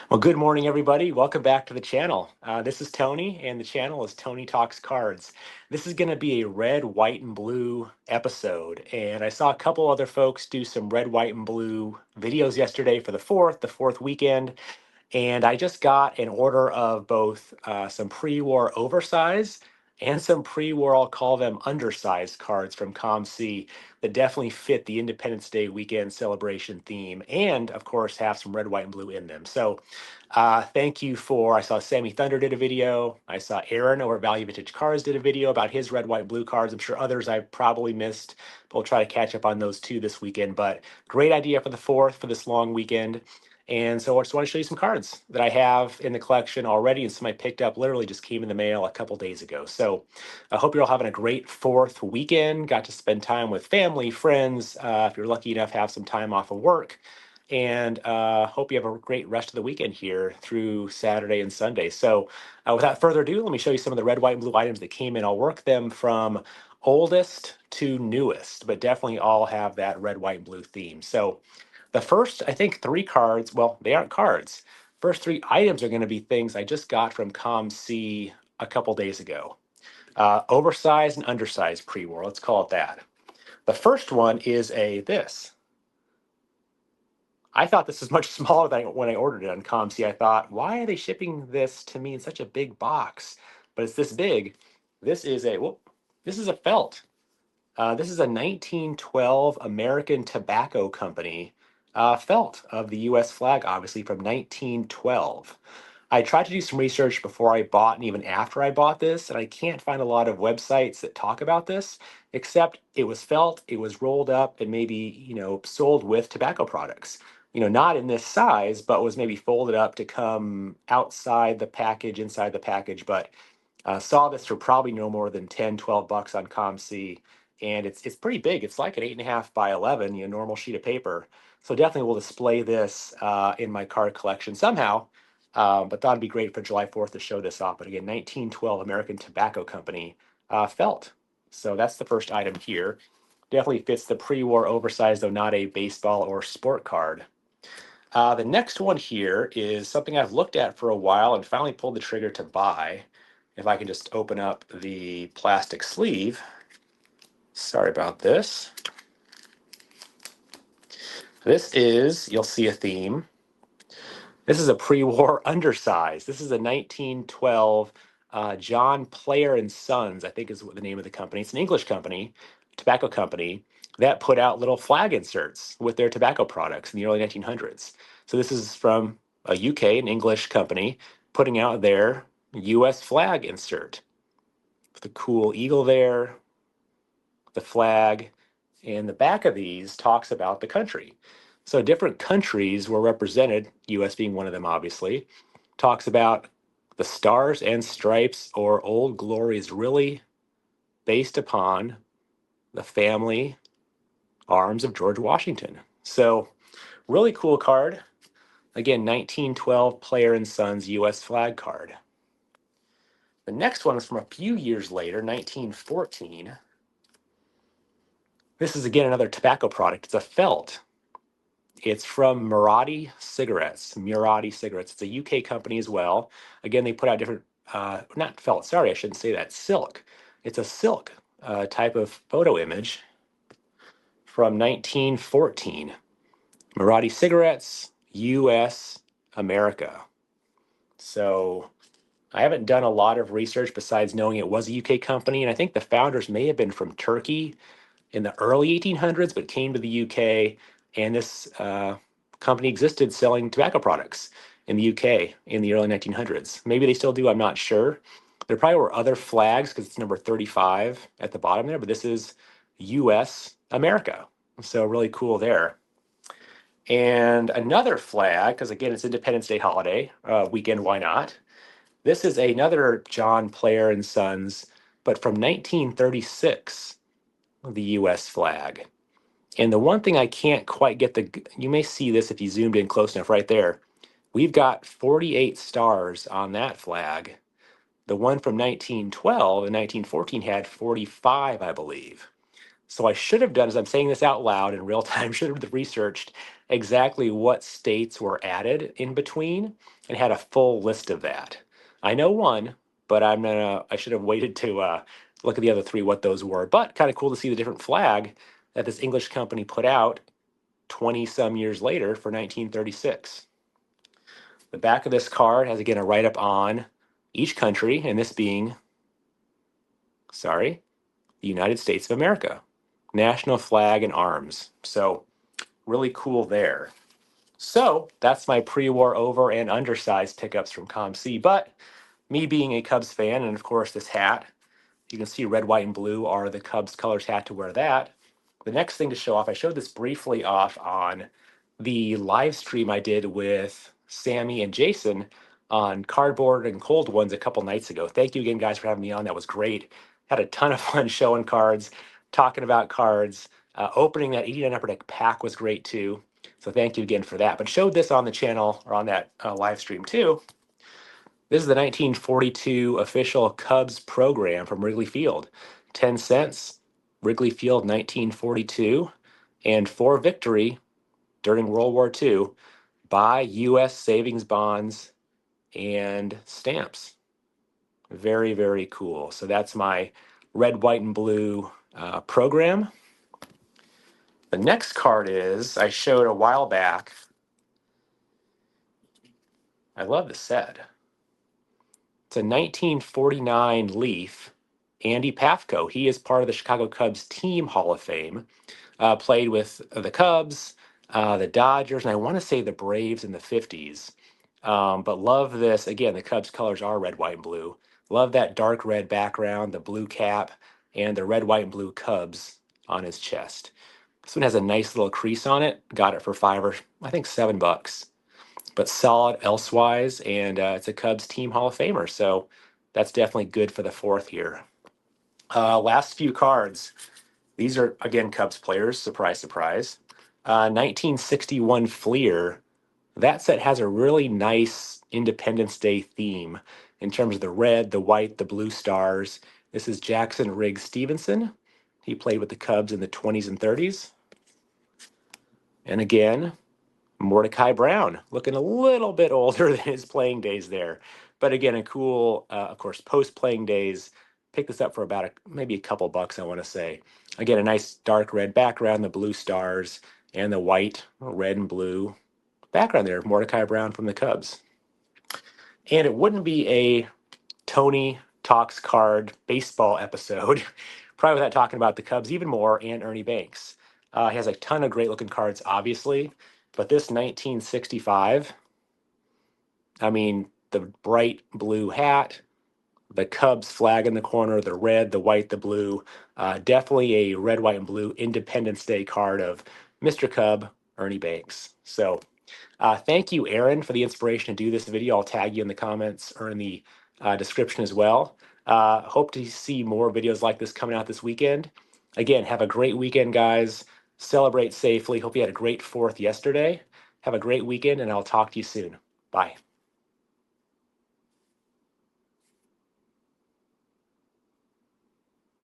Well, good morning, everybody. Welcome back to the channel. This is Tony, and the channel is Tony Talks Cards. This is going to be a red, white, and blue episode, and I saw a couple other folks do some red, white, and blue videos yesterday for the fourth weekend, and I just got an order of both some pre-war oversized and some pre-war, I'll call them undersized cards from COMC that definitely fit the Independence Day weekend celebration theme, and of course have some red, white, and blue in them. So thank you I saw Sammy Thunder did a video. I saw Aaron over at Value Vintage Cards did a video about his red, white, blue cards. I'm sure others I probably missed, but we'll try to catch up on those too this weekend. But great idea for the 4th for this long weekend. And so I just want to show you some cards that I have in the collection already and some I picked up literally just came in the mail a couple days ago. So I hope you're all having a great 4th weekend. Got to spend time with family, friends. If you're lucky enough to have some time off of work. And hope you have a great rest of the weekend here through Saturday and Sunday. So without further ado, let me show you some of the red, white, and blue items that came in. I'll work them from oldest to newest, but definitely all have that red, white, and blue theme. So the first, I think, 3 cards, well, they aren't cards. First 3 items are going to be things I just got from COMC a couple days ago. Oversized and undersized pre-war, let's call it that. The first one is this. I thought this was much smaller than when I ordered it on COMC. I thought, why are they shipping this to me in such a big box? But it's this big. This is a felt. This is a 1912 American Tobacco Company felt of the U.S. flag, obviously from 1912. I tried to do some research before I bought and even after I bought this, and I can't find a lot of websites that talk about this, except it was felt, it was rolled up, and maybe, sold with tobacco products. Not in this size, but was maybe folded up to come outside the package, inside the package, but saw this for probably no more than 10, 12 bucks on COMC. And it's pretty big. It's like an 8.5 by 11, normal sheet of paper. So definitely will display this in my card collection somehow. But thought it'd be great for July 4th to show this off. But again, 1912 American Tobacco Company felt. So that's the first item here. Definitely fits the pre-war oversized, though not a baseball or sport card. The next one here is something I've looked at for a while and finally pulled the trigger to buy. If I can just open up the plastic sleeve. Sorry about this. You'll see a theme. This is a pre-war undersized. This is a 1912 John Player and Sons, I think is what the name of the company. It's an English company, tobacco company, that put out little flag inserts with their tobacco products in the early 1900s. So this is from a UK, an English company, putting out their US flag insert. The cool eagle there, the flag, and the back of these talks about the country. So different countries were represented, US being one of them, obviously. Talks about the stars and stripes or Old Glory is really based upon the family arms of George Washington. So really cool card. Again, 1912 Player and Sons US flag card. The next one is from a few years later, 1914. This is again another tobacco product. It's a felt. It's from Murati Cigarettes. Murati Cigarettes. It's a UK company as well. Again, they put out different, not felt, sorry, I shouldn't say that, silk. It's a silk type of photo image from 1914. Murati Cigarettes, US, America. So I haven't done a lot of research besides knowing it was a UK company, and I think the founders may have been from Turkey in the early 1800s, but came to the UK, and this company existed selling tobacco products in the UK in the early 1900s. Maybe they still do, I'm not sure. There probably were other flags because it's number 35 at the bottom there, but this is US America. So really cool there. And another flag, because again, it's Independence Day holiday weekend, why not? This is another John Player and Sons, but from 1936, the US flag. And the one thing I can't quite get you may see this if you zoomed in close enough right there. We've got 48 stars on that flag. The one from 1912 and 1914 had 45, I believe. So I should have done, as I'm saying this out loud in real time, should have researched exactly what states were added in between and had a full list of that. I know one, but I should have waited to look at the other three, what those were. But kind of cool to see the different flag that this English company put out 20 some years later for 1936. The back of this card has again a write up on each country, and this being, sorry, the United States of America, national flag and arms. So really cool there. So that's my pre-war over and undersized pickups from COMC. But me being a Cubs fan, and of course this hat, you can see red, white, and blue are the Cubs colors hat to wear that. The next thing to show off, I showed this briefly off on the live stream I did with Sammy and Jason on cardboard and cold ones a couple nights ago. Thank you again, guys, for having me on. That was great. Had a ton of fun showing cards, talking about cards. Opening that 89 Upper Deck pack was great too. So thank you again for that. But showed this on the channel or on that live stream too. This is the 1942 official Cubs program from Wrigley Field. 10 cents, Wrigley Field 1942, and for victory during World War II, buy U.S. savings bonds and stamps. Very, very cool. So that's my red, white, and blue program. The next card is, I showed a while back. I love the set. It's a 1949 Leaf, Andy Pafko. He is part of the Chicago Cubs Team Hall of Fame. Played with the Cubs, the Dodgers, and I want to say the Braves in the 50s. But love this. Again, the Cubs colors are red, white, and blue. Love that dark red background, the blue cap, and the red, white, and blue Cubs on his chest. This one has a nice little crease on it. Got it for $5 or I think $7. But solid elsewise, and it's a Cubs Team Hall of Famer, so that's definitely good for the fourth here. Last few cards. These are, again, Cubs players. Surprise, surprise. 1961 Fleer. That set has a really nice Independence Day theme in terms of the red, the white, the blue stars. This is Jackson Riggs Stevenson. He played with the Cubs in the 20s and 30s. And again, Mordecai Brown, looking a little bit older than his playing days there. But again, a cool, of course, post-playing days. Picked this up for about maybe a couple bucks, I want to say. Again, a nice dark red background, the blue stars, and the white, red, and blue background there. Mordecai Brown from the Cubs. And it wouldn't be a Tony Talks Card baseball episode, probably without talking about the Cubs even more and Ernie Banks. He has a ton of great looking cards, obviously, but this 1965, I mean, the bright blue hat, the Cubs flag in the corner, the red, the white, the blue, definitely a red, white, and blue Independence Day card of Mr. Cub, Ernie Banks. So thank you, Aaron, for the inspiration to do this video. I'll tag you in the comments or in the description as well. Hope to see more videos like this coming out this weekend. Again, have a great weekend, guys. Celebrate safely. Hope you had a great 4th yesterday. Have a great weekend, and I'll talk to you soon. Bye.